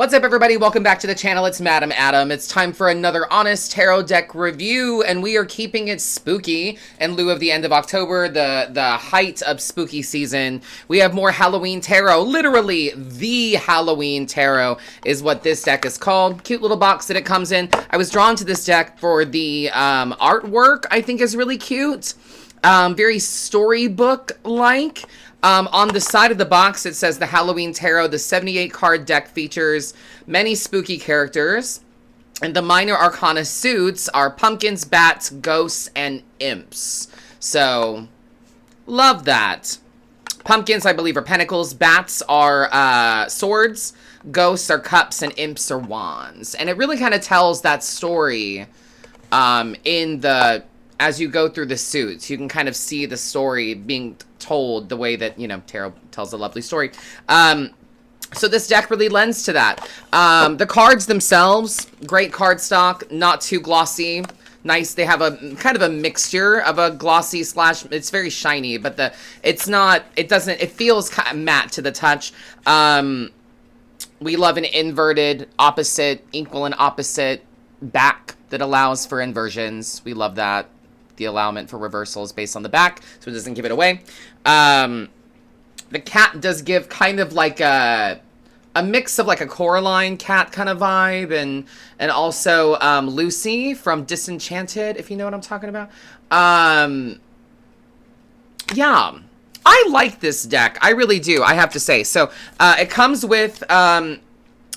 What's up, everybody? Welcome back to the channel. It's Madam Adam. It's time for another honest tarot deck review, and we are keeping it spooky in lieu of the end of October, the height of spooky season. We have more Halloween tarot. Literally, the Halloween tarot is what this deck is called. Cute little box that it comes in. I was drawn to this deck for the artwork. I think is really cute. Very storybook-like. On the side of the box, it says the Halloween Tarot. The 78-card deck features many spooky characters. And the minor arcana suits are pumpkins, bats, ghosts, and imps. So, love that. Pumpkins, I believe, are pentacles. Bats are swords. Ghosts are cups, and imps are wands. And it really kind of tells that story as you go through the suits. You can kind of see the story being told the way that, tarot tells a lovely story. So this deck really lends to that. The cards themselves, great cardstock, not too glossy. Nice. They have a kind of a mixture of a glossy slash, it's very shiny, but it feels kind of matte to the touch. We love an inverted opposite, equal and opposite back that allows for inversions. We love that. The allowment for reversals based on the back, so it doesn't give it away. The cat does give kind of like a mix of like a Coraline cat kind of vibe, and also Lucy from Disenchanted, if you know what I'm talking about. Yeah, I like this deck. I really do, I have to say. So it comes with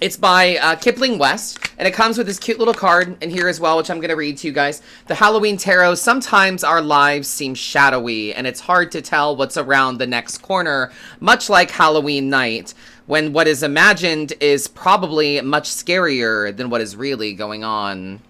it's by Kipling West, and it comes with this cute little card in here as well, which I'm going to read to you guys. The Halloween Tarot. Sometimes our lives seem shadowy, and it's hard to tell what's around the next corner, much like Halloween night, when what is imagined is probably much scarier than what is really going on.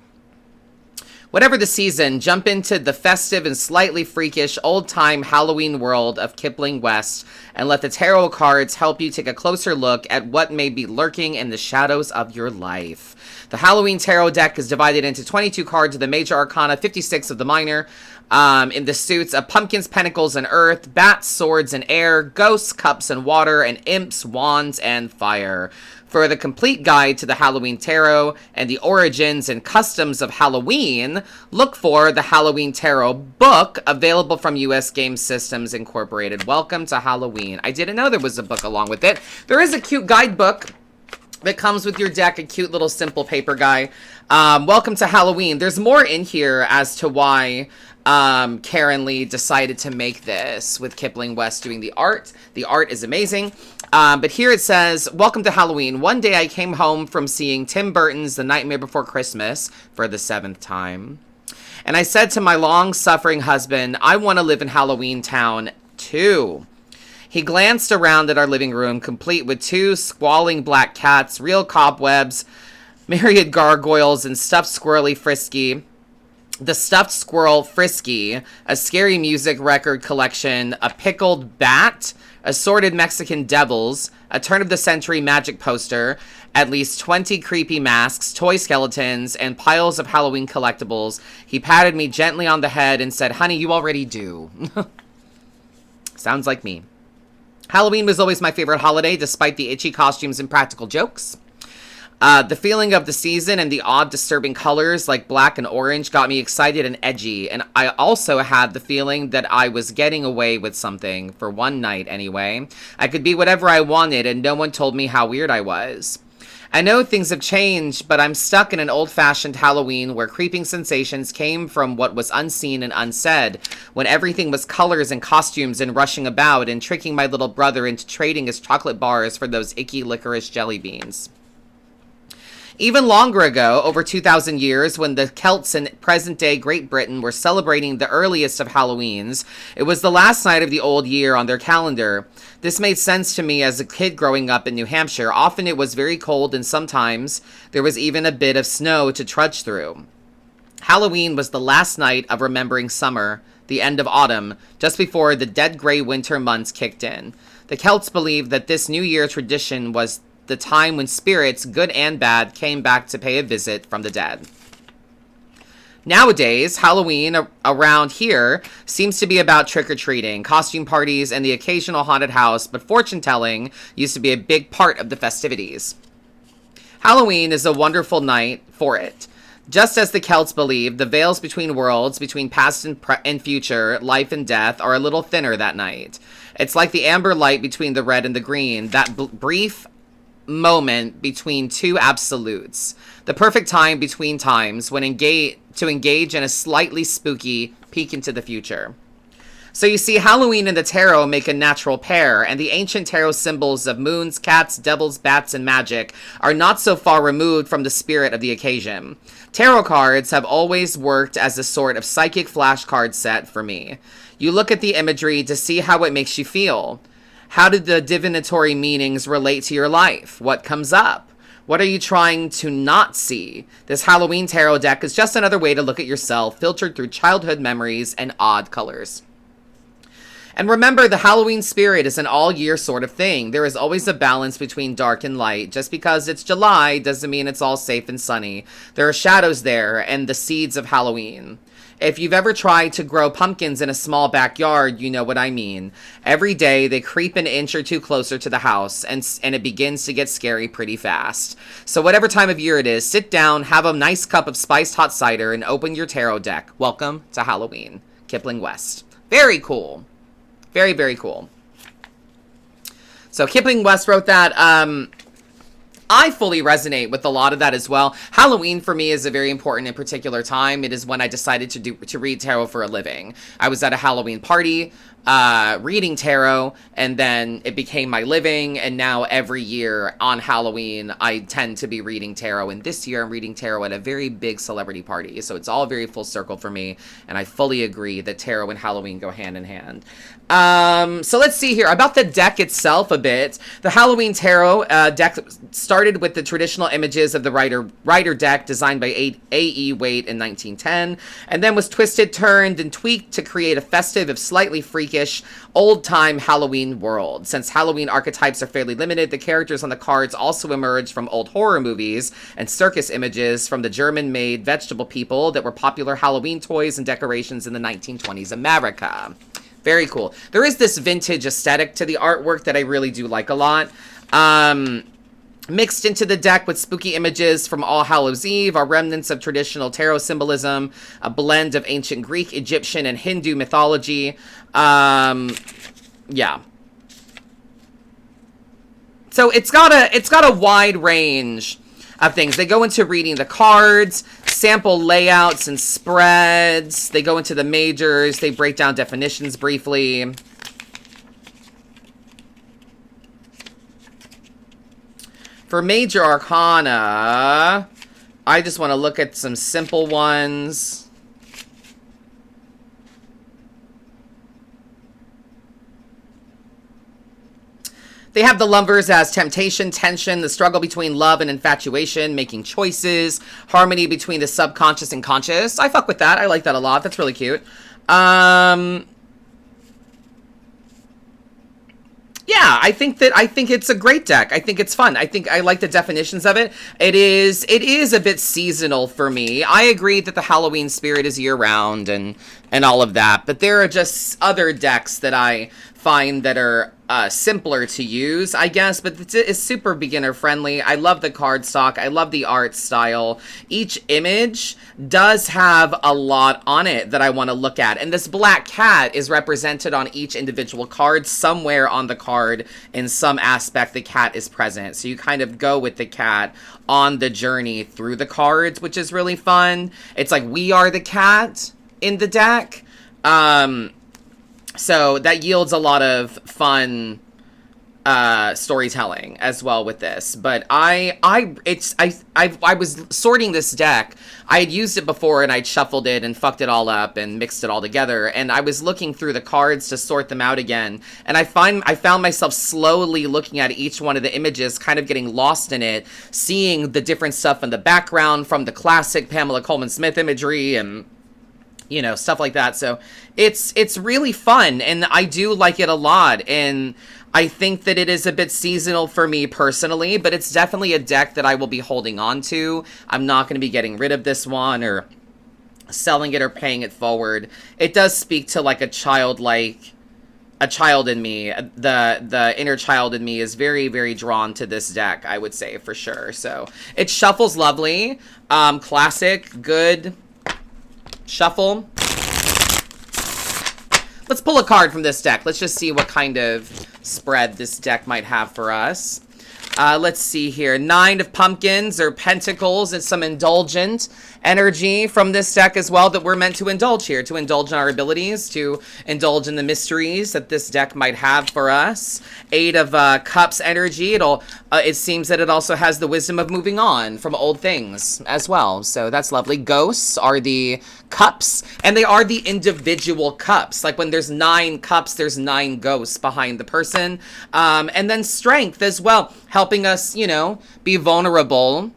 Whatever the season, jump into the festive and slightly freakish old-time Halloween world of Kipling West and let the tarot cards help you take a closer look at what may be lurking in the shadows of your life. The Halloween Tarot deck is divided into 22 cards of the major arcana, 56 of the minor, in the suits of pumpkins, pentacles, and earth, bats, swords, and air, ghosts, cups, and water, and imps, wands, and fire. For the complete guide to the Halloween Tarot and the origins and customs of Halloween, look for the Halloween Tarot book, available from US Game Systems Incorporated. Welcome to Halloween. I didn't know there was a book along with it. There is a cute guidebook that comes with your deck, a cute little simple paper guy. Welcome to Halloween. There's more in here as to why Karen Lee decided to make this with Kipling West doing the art. The art is amazing. But here it says, welcome to Halloween. One day I came home from seeing Tim Burton's The Nightmare Before Christmas for the 7th time. And I said to my long-suffering husband, I want to live in Halloween Town too. He glanced around at our living room, complete with 2 squalling black cats, real cobwebs, myriad gargoyles, and stuffed squirrely Frisky. The Stuffed Squirrel Frisky, a scary music record collection, a pickled bat, assorted Mexican devils, a turn-of-the-century magic poster, at least 20 creepy masks, toy skeletons, and piles of Halloween collectibles. He patted me gently on the head and said, honey, you already do. Sounds like me. Halloween was always my favorite holiday, despite the itchy costumes and practical jokes. The feeling of the season and the odd disturbing colors like black and orange got me excited and edgy, and I also had the feeling that I was getting away with something, for one night anyway. I could be whatever I wanted and no one told me how weird I was. I know things have changed, but I'm stuck in an old-fashioned Halloween where creeping sensations came from what was unseen and unsaid, when everything was colors and costumes and rushing about and tricking my little brother into trading his chocolate bars for those icky licorice jelly beans. Even longer ago, over 2,000 years, when the Celts in present-day Great Britain were celebrating the earliest of Halloweens, it was the last night of the old year on their calendar. This made sense to me as a kid growing up in New Hampshire. Often it was very cold, and sometimes there was even a bit of snow to trudge through. Halloween was the last night of remembering summer, the end of autumn, just before the dead gray winter months kicked in. The Celts believed that this New Year tradition was the time when spirits, good and bad, came back to pay a visit from the dead. Nowadays, Halloween around here seems to be about trick-or-treating, costume parties, and the occasional haunted house, but fortune-telling used to be a big part of the festivities. Halloween is a wonderful night for it. Just as the Celts believed, the veils between worlds, between past and future, life and death, are a little thinner that night. It's like the amber light between the red and the green, that brief moment between two absolutes. The perfect time between times when to engage in a slightly spooky peek into the future. So you see, Halloween and the tarot make a natural pair, and the ancient tarot symbols of moons, cats, devils, bats, and magic are not so far removed from the spirit of the occasion. Tarot cards have always worked as a sort of psychic flashcard set for me. You look at the imagery to see how it makes you feel. How do the divinatory meanings relate to your life? What comes up? What are you trying to not see? This Halloween tarot deck is just another way to look at yourself, filtered through childhood memories and odd colors. And remember, the Halloween spirit is an all-year sort of thing. There is always a balance between dark and light. Just because it's July doesn't mean it's all safe and sunny. There are shadows there and the seeds of Halloween. If you've ever tried to grow pumpkins in a small backyard, you know what I mean. Every day, they creep an inch or two closer to the house, and it begins to get scary pretty fast. So whatever time of year it is, sit down, have a nice cup of spiced hot cider, and open your tarot deck. Welcome to Halloween. Kipling West. Very cool. Very, very cool. So Kipling West wrote that. I fully resonate with a lot of that as well. Halloween for me is a very important and particular time. It is when I decided to read tarot for a living. I was at a Halloween party reading tarot, and then it became my living, and now every year on Halloween I tend to be reading tarot, and this year I'm reading tarot at a very big celebrity party, so it's all very full circle for me, and I fully agree that tarot and Halloween go hand in hand. So let's see here about the deck itself a bit. The Halloween tarot deck started with the traditional images of the Rider deck designed by A.E. Waite in 1910, and then was twisted, turned, and tweaked to create a festive, if slightly freakish, old-time Halloween world. Since Halloween archetypes are fairly limited, the characters on the cards also emerged from old horror movies and circus images from the German-made vegetable people that were popular Halloween toys and decorations in the 1920s America. Very cool. There is this vintage aesthetic to the artwork that I really do like a lot. Mixed into the deck with spooky images from All Hallows Eve are remnants of traditional tarot symbolism, a blend of ancient Greek, Egyptian, and Hindu mythology. Yeah. So it's got a wide range of things. They go into reading the cards, sample layouts and spreads. They go into the majors. They break down definitions briefly. For major arcana, I just want to look at some simple ones. They have the Lovers as temptation, tension, the struggle between love and infatuation, making choices, harmony between the subconscious and conscious. I fuck with that. I like that a lot. That's really cute. Yeah, I think it's a great deck. I think it's fun. I like the definitions of it. It is a bit seasonal for me. I agree that the Halloween spirit is year-round and all of that, but there are just other decks that I find that are simpler to use, I guess, but it's super beginner friendly. I love the cardstock. I love the art style. Each image does have a lot on it that I want to look at, and this black cat is represented on each individual card. Somewhere on the card, in some aspect, the cat is present, so you kind of go with the cat on the journey through the cards, which is really fun. It's like we are the cat in the deck. So that yields a lot of fun storytelling as well with this. But I was sorting this deck. I had used it before and I'd shuffled it and fucked it all up and mixed it all together. And I was looking through the cards to sort them out again. And I found myself slowly looking at each one of the images, kind of getting lost in it, seeing the different stuff in the background from the classic Pamela Coleman Smith imagery and, you know, stuff like that. So it's really fun, and I do like it a lot, and I think that it is a bit seasonal for me personally, but it's definitely a deck that I will be holding on to. I'm not going to be getting rid of this one or selling it or paying it forward. It does speak to like a childlike a child in me. The inner child in me is very, very drawn to this deck, I would say, for sure. So it shuffles lovely. Classic, good shuffle. Let's pull a card from this deck. Let's just see what kind of spread this deck might have for us. Let's see here. 9 of Pumpkins or Pentacles and some indulgent energy from this deck as well that we're meant to indulge here, to indulge in our abilities, to indulge in the mysteries that this deck might have for us. 8 of Cups energy. It seems that it also has the wisdom of moving on from old things as well. So that's lovely. Ghosts are the cups, and they are the individual cups. Like when there's 9 cups, there's 9 ghosts behind the person. And then strength as well, helping us, you know, be vulnerable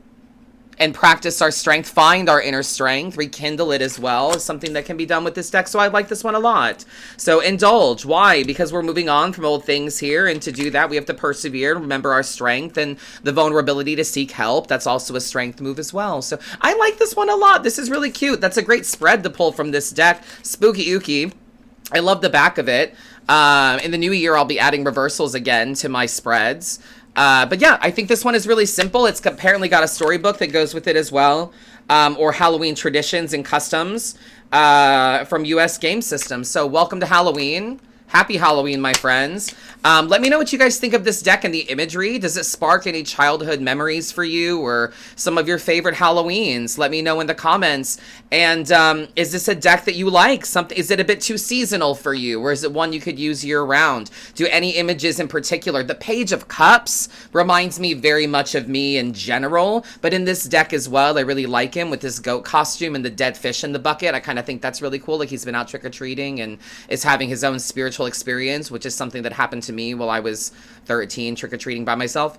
and practice our strength, find our inner strength, rekindle it as well, is something that can be done with this deck. So I like this one a lot. So indulge. Why? Because we're moving on from old things here, and to do that, we have to persevere, remember our strength, and the vulnerability to seek help. That's also a strength move as well. So I like this one a lot. This is really cute. That's a great spread to pull from this deck. Spooky Ookie. I love the back of it. In the new year, I'll be adding reversals again to my spreads. But yeah, I think this one is really simple. It's apparently got a storybook that goes with it as well, or Halloween traditions and customs from US Game Systems. So welcome to Halloween. Happy Halloween, my friends. Let me know what you guys think of this deck and the imagery. Does it spark any childhood memories for you or some of your favorite Halloweens? Let me know in the comments. And is this a deck that you like? Is it a bit too seasonal for you, or is it one you could use year-round? Do any images in particular? The Page of Cups reminds me very much of me in general, but in this deck as well, I really like him with this goat costume and the dead fish in the bucket. I kind of think that's really cool. Like he's been out trick-or-treating and is having his own spiritual experience, which is something that happened to me while I was 13 trick-or-treating by myself.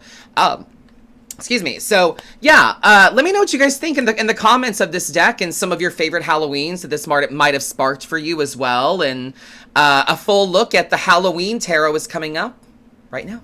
Excuse me. So yeah, let me know what you guys think in the comments of this deck and some of your favorite Halloweens that this might have sparked for you as well. And a full look at the Halloween tarot is coming up right now.